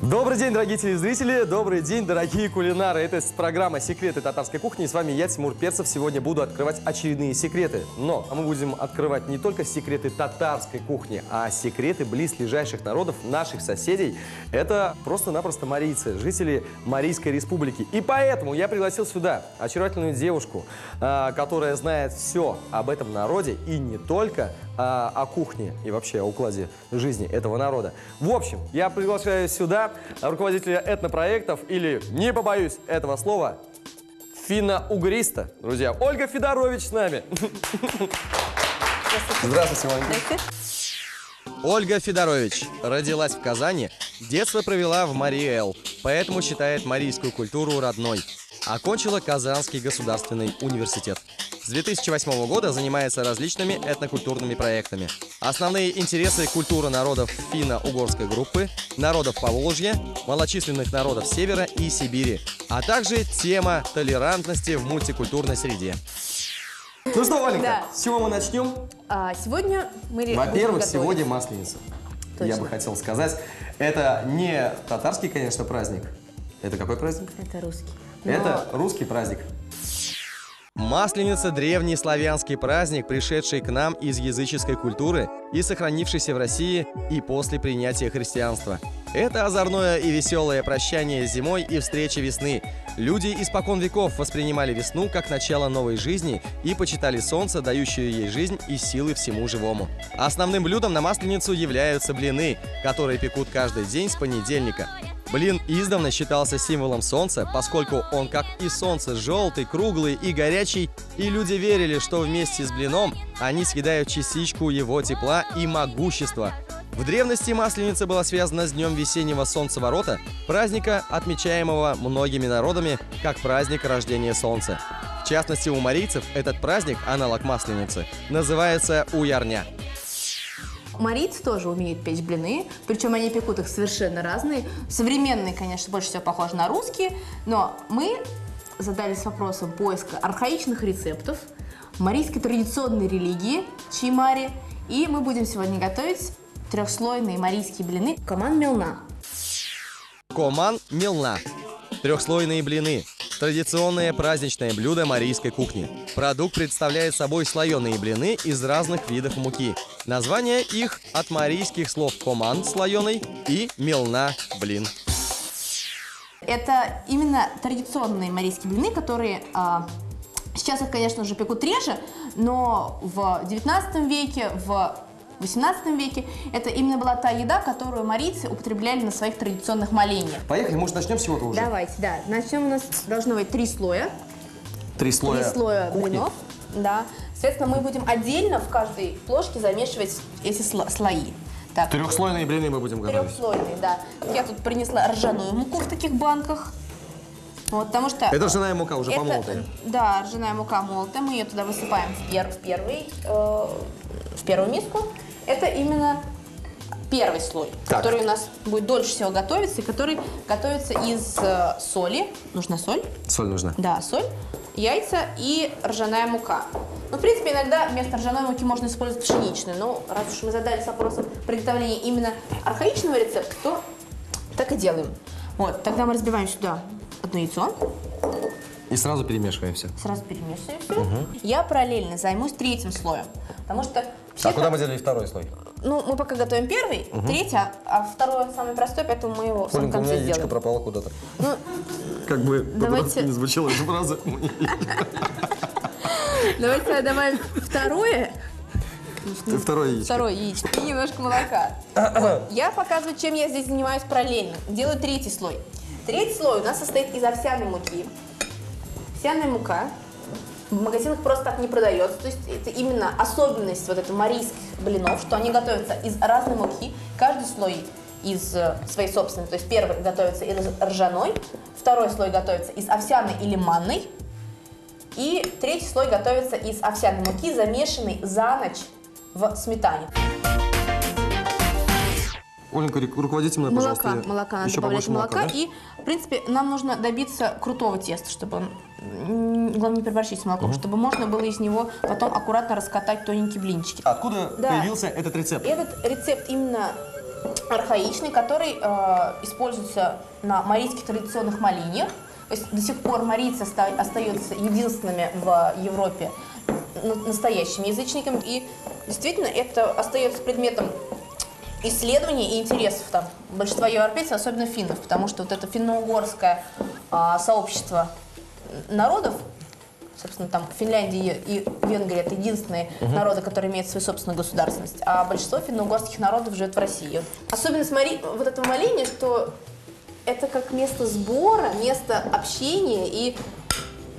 Добрый день, дорогие телезрители, добрый день, дорогие кулинары. Это программа «Секреты татарской кухни». И с вами я, Тимур Перцев. Сегодня буду открывать очередные секреты. Но мы будем открывать не только секреты татарской кухни, а секреты близлежащих народов, наших соседей. Это просто-напросто марийцы, жители Марийской республики. И поэтому я пригласил сюда очаровательную девушку, которая знает все об этом народе и не только о кухне и вообще о укладе жизни этого народа. В общем, я приглашаю сюда руководителя этнопроектов, или, не побоюсь этого слова, финно-угриста, друзья. Ольга Федорович с нами. Здравствуйте, Ольга. Ольга Федорович родилась в Казани, детство провела в Марий-Эл, поэтому считает марийскую культуру родной. Окончила Казанский государственный университет. С 2008 года занимается различными этнокультурными проектами. Основные интересы – культура народов финно-угорской группы, народов Поволжья, малочисленных народов Севера и Сибири, а также тема толерантности в мультикультурной среде. Ну что, Оленька, с чего мы начнем? Сегодня мы Во-первых, сегодня Масленица. Точно. Я бы хотел сказать, это не татарский, конечно, праздник. Это какой праздник? Это русский. Это русский праздник. Масленица – древний славянский праздник, пришедший к нам из языческой культуры и сохранившийся в России и после принятия христианства. Это озорное и веселое прощание с зимой и встреча весны. Люди испокон веков воспринимали весну как начало новой жизни и почитали солнце, дающее ей жизнь и силы всему живому. Основным блюдом на Масленицу являются блины, которые пекут каждый день с понедельника. Блин издавна считался символом солнца, поскольку он, как и солнце, желтый, круглый и горячий, и люди верили, что вместе с блином они съедают частичку его тепла и могущества. В древности Масленица была связана с днем весеннего солнцеворота, праздника, отмечаемого многими народами как праздник рождения солнца. В частности, у марийцев этот праздник, аналог Масленицы, называется Уярня. Марийцы тоже умеют печь блины, причем они пекут их совершенно разные. Современные, конечно, больше всего похожи на русские, но мы задались вопросом поиска архаичных рецептов, марийской традиционной религии чимари, и мы будем сегодня готовить трехслойные марийские блины коман мелна. Коман мелна. Трехслойные блины. Традиционное праздничное блюдо марийской кухни. Продукт представляет собой слоеные блины из разных видов муки. Название их от марийских слов коман – слоеный и мелна – блин. Это именно традиционные марийские блины, которые сейчас их, конечно же, пекут реже, но в 19 веке, в 18 веке это именно была та еда, которую марийцы употребляли на своих традиционных молениях. Поехали, может, начнем с чего-то уже? Давайте, да. Начнем, у нас должно быть 3 слоя. 3 слоя. 3 слоя кухни. блинов. Да. Соответственно, мы будем отдельно в каждой плошке замешивать эти слои. Так. Трехслойные блины мы будем готовить. Трехслойные, да. Я тут принесла ржаную муку в таких банках. Вот, потому что это ржаная мука уже помолотая. Да, ржаная мука молотая. Мы ее туда высыпаем в первую миску. Это именно первый слой, который у нас будет дольше всего готовиться, и который готовится из соли. Нужна соль? Соль нужна. Да, соль, яйца и ржаная мука. Ну, в принципе, иногда вместо ржаной муки можно использовать пшеничную, но раз уж мы задались вопросом приготовления именно архаичного рецепта, то так и делаем. Вот, тогда мы разбиваем сюда одно яйцо. И сразу перемешиваем все. Сразу перемешиваем все. Я параллельно займусь третьим слоем, потому что... А куда мы делали второй слой? Ну, мы пока готовим первый, третий, а второй самый простой, поэтому мы его в самом конце сделаем. У меня яичко пропало куда-то. Ну, как бы по-дурацки не звучала эта фраза. Давайте добавим второе. Второе яичко. Второе яичко и немножко молока. Я показываю, чем я здесь занимаюсь параллельно. Делаю третий слой. Третий слой у нас состоит из овсяной муки. Овсяная мука в магазинах просто так не продается. То есть это именно особенность вот этого марийских блинов, что они готовятся из разной муки. Каждый слой из своей собственной. То есть первый готовится из ржаной, второй слой готовится из овсяной или манной, и третий слой готовится из овсяной муки, замешанной за ночь в сметане. Оленька, руководите мной, пожалуйста. Молока, надо добавлять молока. Да? И, в принципе, нам нужно добиться крутого теста, чтобы, главное, не переборщить с молоком, чтобы можно было из него потом аккуратно раскатать тоненькие блинчики. Откуда появился этот рецепт? Этот рецепт именно архаичный, который используется на марийских традиционных молениях. То есть до сих пор марийцы остаются единственными в Европе настоящими язычниками. И действительно это остается предметом исследований и интересов там большинства европейцев, особенно финнов, потому что вот это финно-угорское сообщество народов, собственно, там Финляндия и Венгрия — это единственные народы, которые имеют свою собственную государственность, а большинство финно-угорских народов живет в России. Особенность вот этого моления, что это как место сбора, место общения, и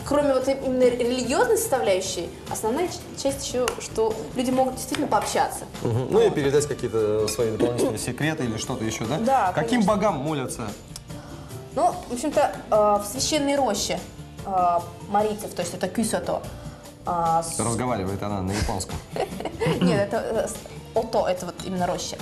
кроме вот именно религиозной составляющей, основная часть еще, что люди могут действительно пообщаться. Ну и передать какие-то свои дополнительные секреты или что-то еще, да? Да, Каким конечно. богам молятся? Ну, в общем-то, в священной роще марийцев, то есть это кюсото. Разговаривает она на японском. Нет, это ото, это вот именно роща.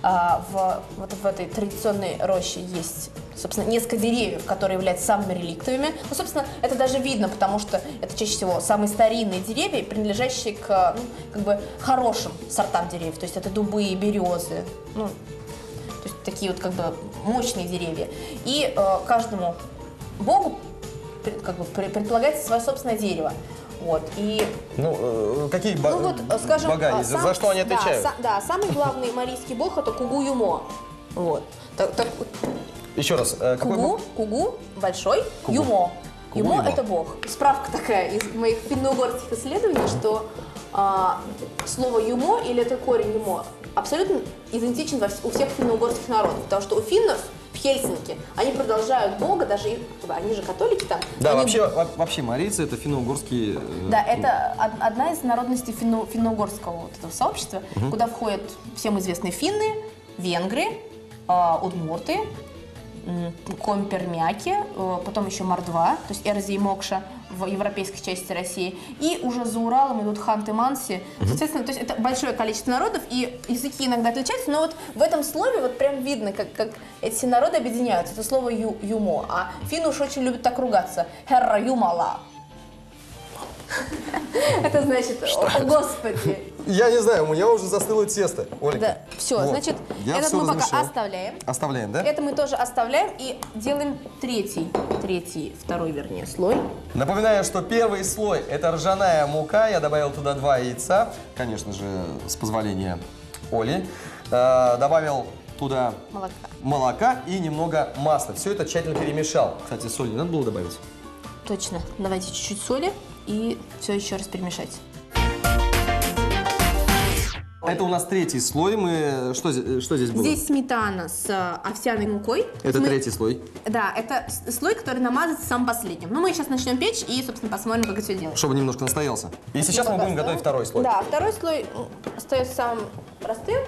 Вот в этой традиционной роще есть, собственно, несколько деревьев, которые являются самыми реликтовыми. Ну, собственно, это даже видно, потому что это чаще всего самые старинные деревья, принадлежащие к, ну, как бы хорошим сортам деревьев. То есть это дубы, березы, ну, то есть такие вот как бы мощные деревья. И каждому богу как бы предполагается свое собственное дерево. Вот, и... Ну, какие скажем, бога есть? За что они отвечают? Да, самый главный марийский бог — это Кугу-Юмо. Вот. Еще раз, какой бог? Кугу большой, Кугу. Юмо. Кугу Юмо — Юмо. это бог. Справка такая из моих финно-угорских исследований, что слово «юмо» или это корень «юмо» абсолютно идентичен у всех финно-угорских народов, потому что у финнов в Хельсинки они продолжают бога, даже они же католики там. Да, они... вообще марийцы — это финно-угорские... Да, это одна из народностей финно-угорского вот этого сообщества, куда входят всем известные финны, венгры, удмурты, компермяки, потом еще мордва, то есть Эрзи и Мокша в европейской части России, и уже за Уралом идут ханты-манси. Соответственно, то есть это большое количество народов, и языки иногда отличаются, но вот в этом слове вот прям видно, как эти народы объединяются. Это слово юмо, а финны уж очень любят так ругаться. Herra Jumala. Это значит, о Господи. Я не знаю, у меня уже застыло тесто, Ольга. Да, все, Вот. значит, Я этот всё мы пока размешал. оставляем. Оставляем, да? Это мы тоже оставляем и делаем второй, вернее, слой. Напоминаю, что первый слой – это ржаная мука. Я добавил туда 2 яйца, конечно же, с позволения Оли. Добавил туда молока и немного масла. Все это тщательно перемешал. Кстати, соль не надо было добавить? Точно. Давайте чуть-чуть соли и все еще раз перемешать. Это у нас третий слой. Что здесь было? Здесь сметана с овсяной мукой. Это третий слой. Да, это слой, который намазывается самым последним. Ну, мы сейчас начнем печь и, собственно, посмотрим, как это все делается. Чтобы немножко настоялся. И сейчас мы будем готовить второй слой. Да, второй слой остается самым простым.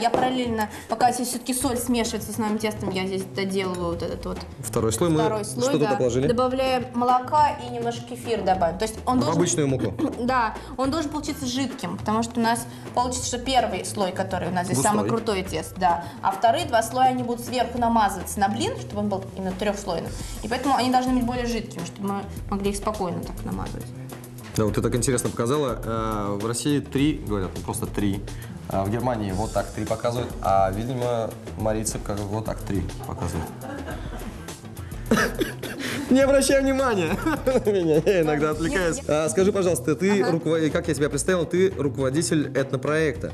Я параллельно, пока здесь все-таки соль смешивается с новым тестом, я здесь доделываю вот этот вот Второй слой мы что туда положили? Добавляем молока и немножко кефир добавим. То есть он должен... обычную муку. Да, он должен получиться жидким, потому что у нас получится, что первый слой, который у нас здесь густой. самый крутой тест, да, а вторые 2 слоя, они будут сверху намазываться на блин, чтобы он был именно трехслойным. И поэтому они должны быть более жидкими, чтобы мы могли их спокойно так намазывать. Да, вот ты так интересно показала. В России 3, говорят, просто 3. В Германии вот так 3 показывают, а, видимо, марийцы как вот так 3 показывают. Не обращай внимания на меня, я иногда отвлекаюсь. Скажи, пожалуйста, ты, как я тебя представил, ты руководитель этнопроекта.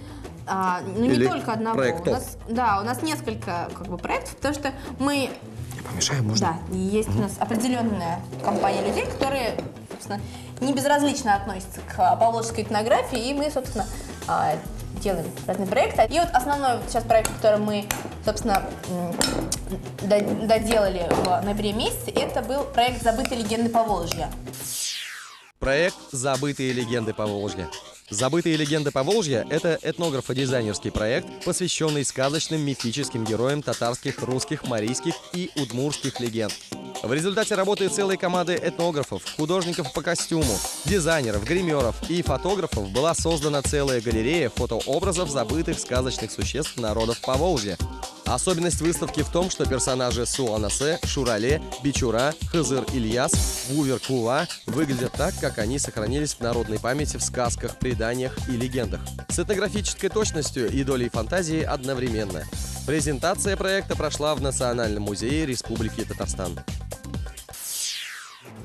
Ну, не только одного. Проектов. У нас несколько проектов, потому что мы... Я помешаю, можно? Да, есть у нас определенная компания людей, которые, собственно, не безразлично относятся к поволжской этнографии, и мы, собственно, делаем разные проекты. И вот основной сейчас проект, который мы, собственно, доделали в ноябре месяце, это был проект «Забытые легенды Поволжья». Проект «Забытые легенды Поволжья». «Забытые легенды Поволжья» — это этнографо-дизайнерский проект, посвященный сказочным мифическим героям татарских, русских, марийских и удмуртских легенд. В результате работы целой команды этнографов, художников по костюму, дизайнеров, гримеров и фотографов была создана целая галерея фотообразов забытых сказочных существ народов Поволжья. Особенность выставки в том, что персонажи Су-Анасе, Шурале, Бичура, Хызыр Ильяс, Вувер Кува выглядят так, как они сохранились в народной памяти в сказках, преданиях и легендах. С этнографической точностью и долей фантазии одновременно. Презентация проекта прошла в Национальном музее Республики Татарстан.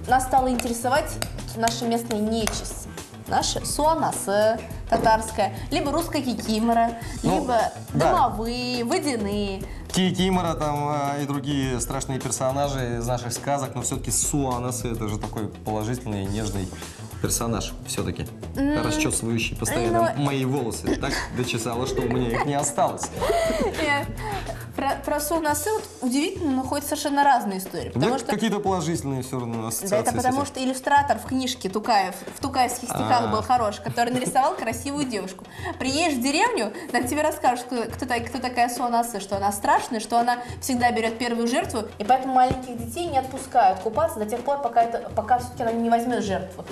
Нас стало интересовать наша местная нечисть. Наша Су-Анасе татарская, либо русская кикимора, либо домовые, водяные. Кикимора там и другие страшные персонажи из наших сказок, но все-таки Су-Анасе это же такой положительный, нежный персонаж все-таки, расчесывающий постоянно мои волосы. Так дочесала, что у меня их не осталось. Про Су-Анасе вот удивительно, но ходят совершенно разные истории. Да, что какие-то положительные все равно ассоциации. Да, это потому что иллюстратор в книжке Тукаев, в тукаевских стихах был хороший, который нарисовал красивую девушку. Приедешь в деревню, так тебе расскажут, кто такая Су-Анасе, что она страшная, что она всегда берет первую жертву, и поэтому маленьких детей не отпускают купаться до тех пор, пока все-таки она не возьмет жертву.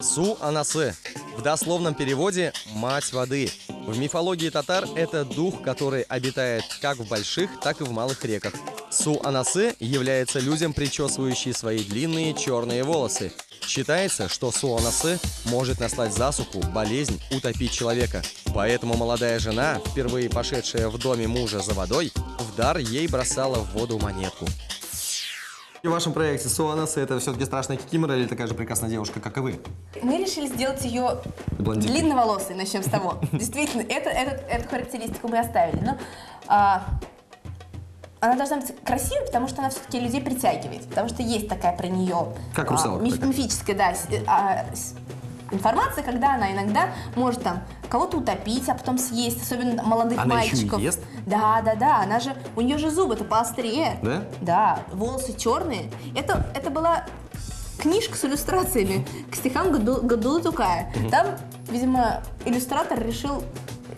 Су-Анасе. В дословном переводе «мать воды». В мифологии татар это дух, который обитает как в больших, так и в малых реках. Су-Анасе является людям, причесывающие свои длинные черные волосы. Считается, что Су-Анасе может наслать засуху, болезнь, утопить человека. Поэтому молодая жена, впервые пошедшая в доме мужа за водой, в дар ей бросала в воду монетку. В вашем проекте Су-Анасе это все-таки страшная кикимора или такая же прекрасная девушка, как и вы? Мы решили сделать ее длинноволосой, начнем с того. Действительно, эту характеристику мы оставили. Но она должна быть красивой, потому что она все-таки людей притягивает. Потому что есть такая про нее как русалка, мифическая, да, информация, когда она иногда может там кого-то утопить, а потом съесть, особенно молодых мальчиков. Она еще и ест? Да, она же, у нее же зубы-то поострее. Да? Да, волосы черные. Это была книжка с иллюстрациями к стихам Гадулы Тукая. Там, видимо, иллюстратор решил,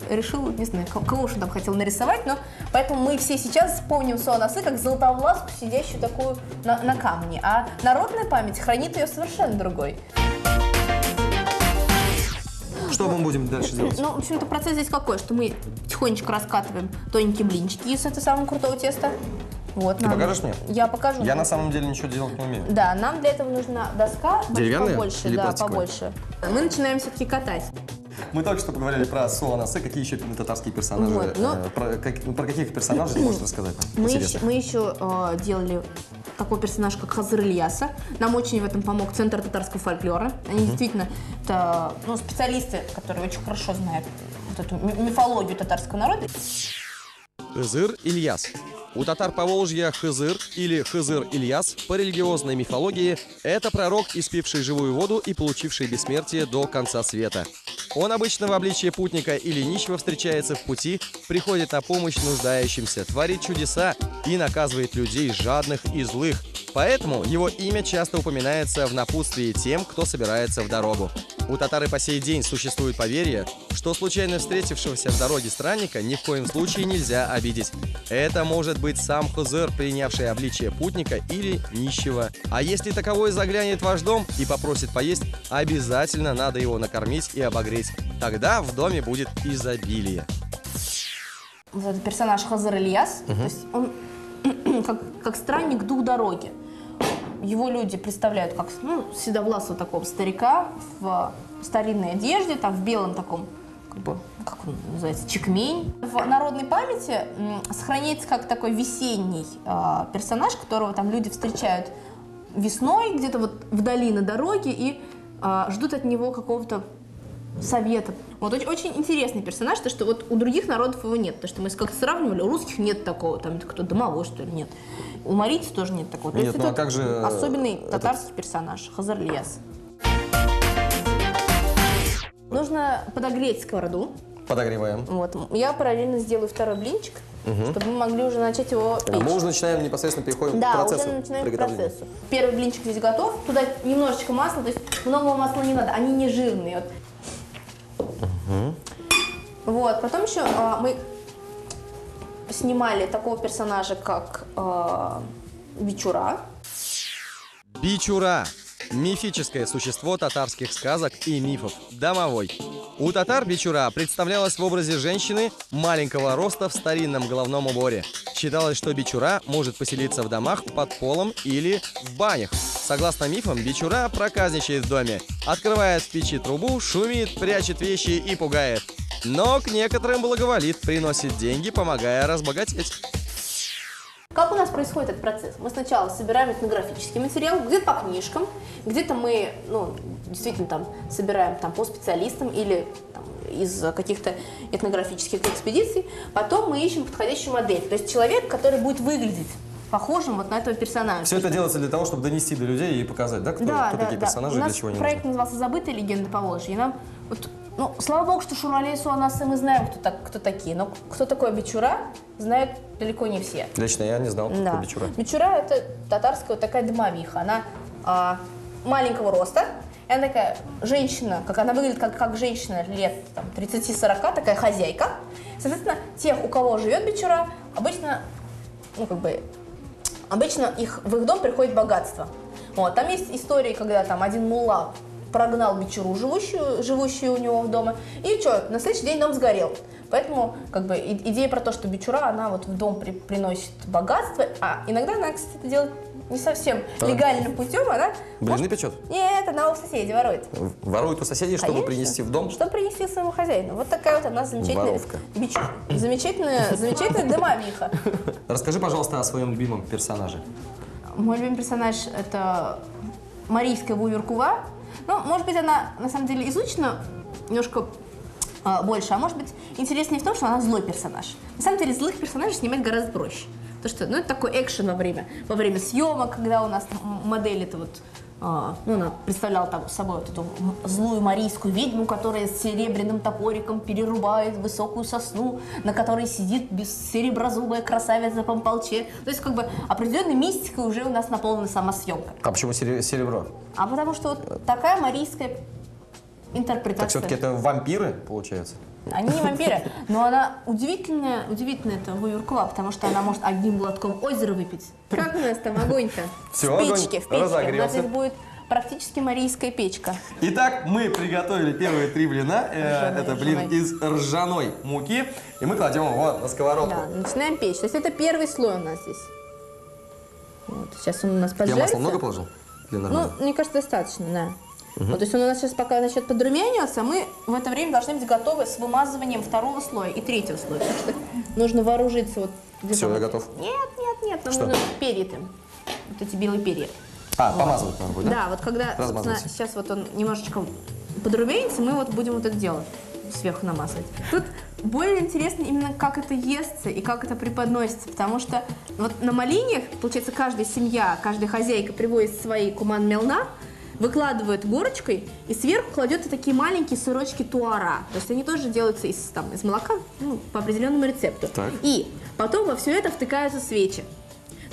не знаю, кого уж он там хотел нарисовать, но поэтому мы все сейчас помним Су-Анасе как золотовласку, сидящую такую на камне. А народная память хранит ее совершенно другой. Что мы будем дальше делать? Ну, в общем-то, процесс здесь какой, что мы тихонечко раскатываем тоненькие блинчики из этого самого крутого теста. Вот, Ты покажешь мне? Я покажу. Я на самом деле ничего делать не умею. Да, нам для этого нужна доска деревянная побольше, или да, пластиковая? побольше. Мы начинаем все-таки катать. Мы только что поговорили про Су-Анасе. Какие еще татарские персонажи? Вот, про каких персонажей можешь рассказать? Мы еще делали такой персонаж, как Хызыр Ильяса. Нам очень в этом помог Центр татарского фольклора. Они действительно специалисты, которые очень хорошо знают вот эту мифологию татарского народа. Хызыр Ильяс. У татар Поволжья Хызыр или Хызыр Ильяс по религиозной мифологии – это пророк, испивший живую воду и получивший бессмертие до конца света. Он обычно в обличье путника или нищего встречается в пути, приходит на помощь нуждающимся, творит чудеса и наказывает людей жадных и злых. Поэтому его имя часто упоминается в напутствии тем, кто собирается в дорогу. У татар и по сей день существует поверье, что случайно встретившегося в дороге странника ни в коем случае нельзя обидеть. Это может быть сам Хызыр, принявший обличие путника или нищего. А если таковой заглянет в ваш дом и попросит поесть, обязательно надо его накормить и обогреть. Тогда в доме будет изобилие. Вот этот персонаж Хызыр Ильяс, то есть он как странник, дух дороги. Его люди представляют как седовласого такого старика в старинной одежде, там в белом таком, как он называется, чекмень. В народной памяти сохраняется как такой весенний персонаж, которого там люди встречают весной, где-то вот вдали на дороге и ждут от него какого-то совета. Вот очень интересный персонаж, то что вот у других народов его нет, потому что мы как-то сравнивали, у русских нет такого, там кто домовой, что ли, нет. У марийцев тоже нет такого. То нет, есть это как же особенный татарский персонаж, Хызыр Ильяс. Нужно подогреть сковороду. Подогреваем. Вот. Я параллельно сделаю второй блинчик, чтобы мы могли уже начать его печь. Мы уже начинаем непосредственно переходим к процессу. Да, уже начинаем к процессу. Первый блинчик здесь готов. Туда немножечко масла, то есть много масла не надо, они не жирные. Вот. Потом еще мы снимали такого персонажа, как Бичура. Бичура – мифическое существо татарских сказок и мифов, домовой. У татар бичура представлялась в образе женщины маленького роста в старинном головном уборе. Считалось, что бичура может поселиться в домах под полом или в банях. Согласно мифам, бичура проказничает в доме, открывает в печи трубу, шумит, прячет вещи и пугает. Но к некоторым благоволит, приносит деньги, помогая разбогатеть. Как у нас происходит этот процесс? Мы сначала собираем этнографический материал, где-то по книжкам, где-то мы, действительно там собираем там, по специалистам или там, из каких-то этнографических экспедиций. Потом мы ищем подходящую модель, то есть человек, который будет выглядеть похожим вот на этого персонажа. Все это делается для того, чтобы донести до людей и показать, да, кто такие персонажи и для чего они нужны. Проект назывался «Забытые легенды Поволжья». И нам, слава богу, что Шуралей Суанасы мы знаем, кто такие. Но кто такой бичура, знают далеко не все. Лично я не знал, кто такой бичура. Бичура – это татарская вот такая домовиха. Она маленького роста. И она такая женщина, она выглядит как женщина лет 30-40, такая хозяйка. Соответственно, тех, у кого живет бичура, обычно в их дом приходит богатство. Вот. Там есть истории, когда там один мулла прогнал бичуру, живущую у него в доме, и на следующий день дом сгорел. Поэтому идея про то, что бичура, она вот в дом приносит богатство, а иногда она, кстати, это делает не совсем легальным путем, она... Блины печет? Нет, она у соседей ворует. Ворует у соседей, чтобы принести в дом? Чтобы принести своему хозяину. Вот такая вот она замечательная замечательная домовиха. Расскажи, пожалуйста, о своем любимом персонаже. Мой любимый персонаж – это марийская Вуверкува. Может быть, она на самом деле изучена немножко больше, а может быть, интереснее в том, что она злой персонаж. На самом деле, злых персонажей снимать гораздо проще. Потому что, это такой экшен во время съемок, когда у нас модель она представляла собой вот эту злую марийскую ведьму, которая с серебряным топориком перерубает высокую сосну, на которой сидит сереброзубая красавица Пампалче. То есть, определенной мистикой уже у нас наполнена сама съемка. А почему серебро? А потому что вот такая марийская интерпретация. Так все-таки это вампиры, получается? Они не вампиры, но она удивительная это Вуверкува, потому что она может одним глотком озеро выпить. Как у нас там огонь-то? Все, в печке. У нас разогрелся. здесь будет практически марийская печка. Итак, мы приготовили первые 3 блина. Это блин из ржаной муки. И мы кладем его на сковородку. Да, начинаем печь. То есть это первый слой у нас здесь. Вот, сейчас он у нас поджарится. Я масла много положил? Мне кажется, достаточно, да. То есть он у нас сейчас пока начнет подрумяниваться, мы в это время должны быть готовы с вымазыванием 2-го слоя и 3-го слоя. Потому что нужно вооружиться вот... Все, я готов. Нет, нам нужно перья там. Вот эти белые перья. Помазывать надо будет, да? Да, вот когда сейчас вот он немножечко подрумянится, мы вот будем вот это делать. Сверху намазывать. Тут более интересно именно, как это естся и как это преподносится, потому что вот на молиньях, получается, каждая семья, каждая хозяйка приводит свои куман-мелна, выкладывает горочкой и сверху кладет такие маленькие сырочки туара. То есть они тоже делаются из молока по определенному рецепту. Так. И потом во все это втыкаются свечи.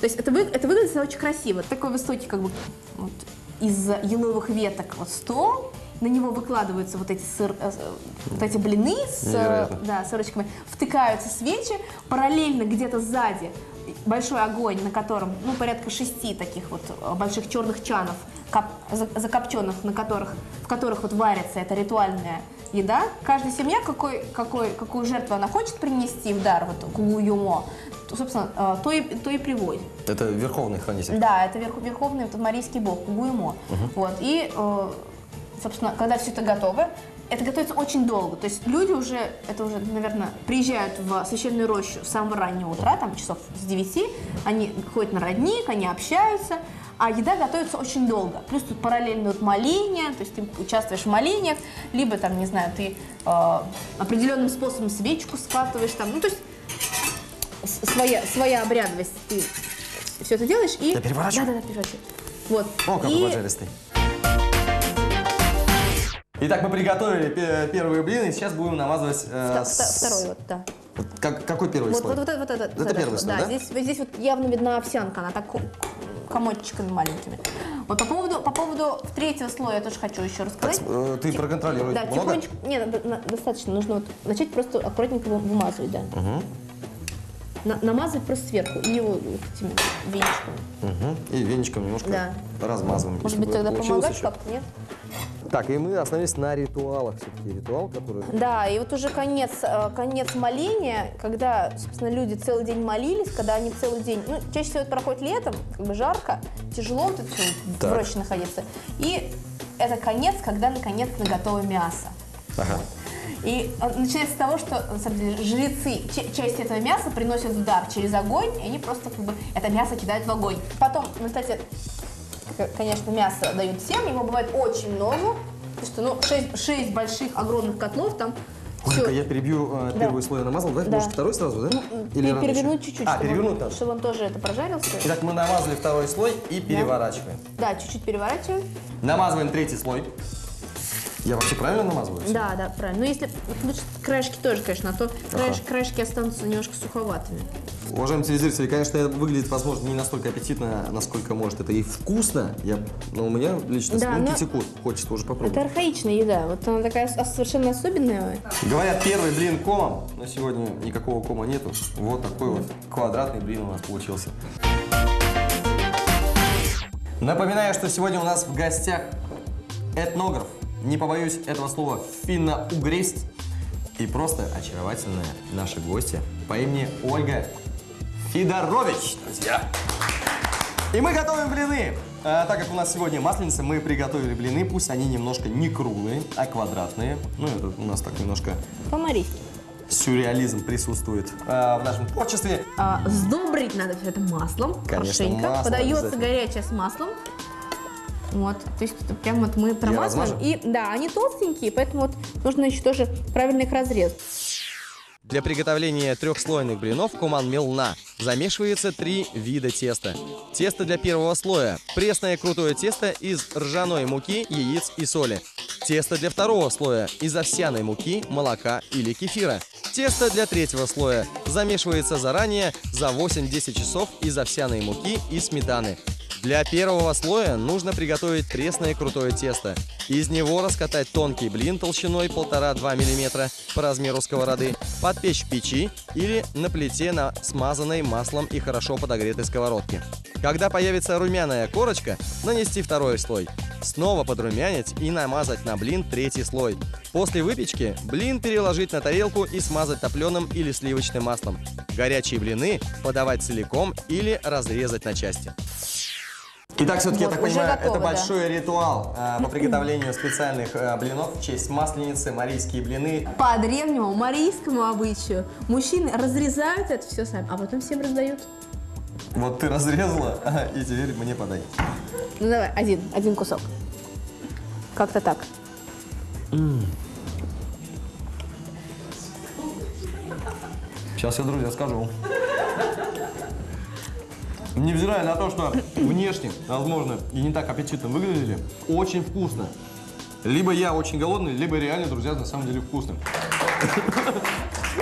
То есть это выглядит очень красиво. Такой высокий из еловых веток стол. На него выкладываются вот эти блины с сырочками, втыкаются свечи, параллельно где-то сзади большой огонь, на котором порядка 6 таких вот больших черных чанов, закопченных, в которых варится эта ритуальная еда. Каждая семья, какую жертву она хочет принести в дар, кугуюмо, собственно, то и приводит. Это верховный хранитель? Да, это верховный марийский бог, кугуюмо. И собственно, когда все это готово, это готовится очень долго. То есть люди наверное, приезжают в священную рощу с самого раннего утра, там часов с 9, они ходят на родник, они общаются, а еда готовится очень долго. Плюс тут параллельно моления, то есть ты участвуешь в молениях, либо там, не знаю, ты определенным способом свечку скатываешь, то есть своя обрядовость. Ты все это делаешь и... Я переворачиваю? Да, переворачивай. Вот. О, какой поджаристый. Итак, мы приготовили первые блины, сейчас будем намазывать... Второй, да. Какой первый слой? Это первый слой, да? Здесь явно видна овсянка, она так комочечками маленькими. Вот по поводу 3-го слоя я тоже хочу еще рассказать. Ты проконтролируй. Да, тихонечко. Нет, достаточно. Нужно начать просто аккуратненько вымазывать, да. Намазывать просто сверху и его этими веничками. И веничком немножко размазываем. Может быть, тогда помогать как-то, нет? Так, и мы остановились на ритуалах все-таки. Ритуал, который... Да, и вот уже конец моления, когда, собственно, люди целый день молились, когда они целый день, ну, чаще всего это проходит летом, как бы жарко, тяжело вот это все в роще находиться. И это конец, когда наконец-то готово мясо. Ага. И начинается с того, что, на самом деле, жрецы часть этого мяса приносят в дар через огонь, и они просто как бы это мясо кидают в огонь. Потом, ну, кстати, конечно, мясо дают всем, его бывает очень много, потому что, ну, 6 больших огромных котлов там. Ольга, я перебью первый слой намазал. Давайте, может, второй сразу, да? Или перевернуть чуть-чуть, перевернуть чтобы он тоже это прожарился. Итак, мы намазали второй слой и переворачиваем. Да, чуть-чуть переворачиваем. Намазываем третий слой. Я вообще правильно намазываю? Да, да, правильно. Но если лучше краешки тоже, конечно, а то краешки останутся немножко суховатыми. Уважаемые телезрители, конечно, выглядит, возможно, не настолько аппетитно, насколько может это и вкусно. Но у меня лично слюнки текут. Хочется уже попробовать. Это архаичная еда. Вот она такая совершенно особенная. Говорят, первый блин комом, но сегодня никакого кома нету. Вот такой вот квадратный блин у нас получился. Напоминаю, что сегодня у нас в гостях этнограф, не побоюсь этого слова, финно-угрист, и просто очаровательная наша гостья по имени Ольга Федорович, друзья. И мы готовим блины. Так как у нас сегодня масленица, мы приготовили блины, пусть они немножко не круглые, а квадратные. Ну, это у нас так немножко... По-марийски. Сюрреализм присутствует в нашем творчестве. Сдобрить надо все это маслом. Конечно, маслом. Подается горячее с маслом. Вот, то есть прям вот мы промазываем. И да, они толстенькие, поэтому вот нужно еще тоже правильно их разрезать. Для приготовления трехслойных блинов куман мелна замешивается 3 вида теста. Тесто для первого слоя – пресное крутое тесто из ржаной муки, яиц и соли. Тесто для второго слоя – из овсяной муки, молока или кефира. Тесто для третьего слоя замешивается заранее за 8-10 часов из овсяной муки и сметаны. Для первого слоя нужно приготовить пресное крутое тесто. Из него раскатать тонкий блин толщиной 1,5-2 мм по размеру сковороды, подпечь в печи или на плите на смазанной маслом и хорошо подогретой сковородке. Когда появится румяная корочка, нанести второй слой. Снова подрумянить и намазать на блин третий слой. После выпечки блин переложить на тарелку и смазать топленым или сливочным маслом. Горячие блины подавать целиком или разрезать на части. Итак, все-таки, вот, я так понимаю, готово, это большой ритуал по приготовлению специальных блинов в честь масленицы, марийские блины. По древнему марийскому обычаю мужчины разрезают это все сами, а потом всем раздают. Вот ты разрезала, и теперь мне подай. Ну давай, один кусок. Как-то так. Сейчас я, друзья, скажу. Невзирая на то, что внешне, возможно, и не так аппетитно выглядели, очень вкусно. Либо я очень голодный, либо реально, друзья, на самом деле вкусно.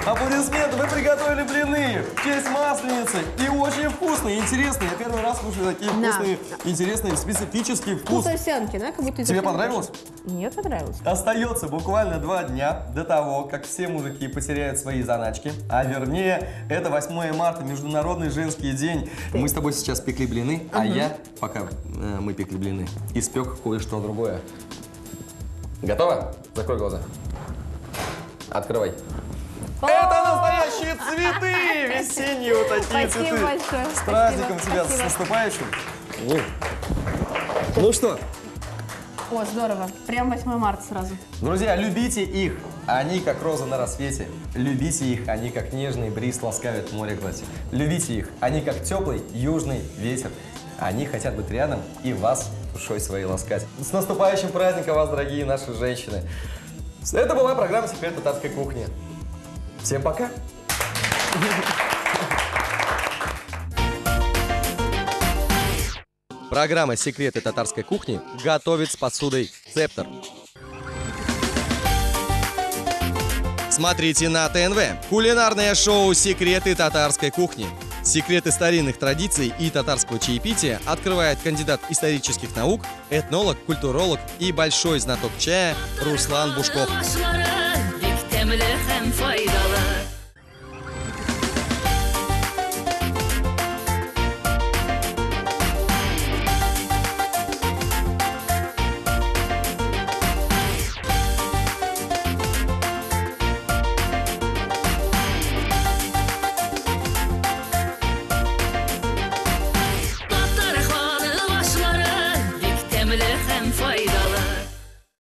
Аплодисменты! Вы приготовили блины в честь масленицы. И очень вкусные, интересные. Я первый раз слушаю такие вкусные, интересные, специфические вкусы. Вкус овсянки, да? Как будто Тебе понравилось? Нет, понравилось. Остается буквально 2 дня до того, как все мужики потеряют свои заначки. А вернее, это 8 марта, Международный женский день. Мы с тобой сейчас пекли блины, а я, пока мы пекли блины, испек кое-что другое. Готово? Закрой глаза. Открывай. Это настоящие цветы! Весенние вот такие цветы. Спасибо большое. С праздником тебя, с наступающим. Ну что? О, здорово. Прям 8 марта сразу. Друзья, любите их. Они как розы на рассвете. Любите их. Они как нежный бриз ласкают море гладь. Любите их. Они как теплый южный ветер. Они хотят быть рядом и вас душой своей ласкать. С наступающим праздником вас, дорогие наши женщины. Это была программа «Секрет татарской кухни». Всем пока! Программа «Секреты татарской кухни» готовит с посудой «Цептор». Смотрите на ТНВ. Кулинарное шоу «Секреты татарской кухни». Секреты старинных традиций и татарского чаепития открывает кандидат исторических наук, этнолог, культуролог и большой знаток чая Руслан Бушков. and for you.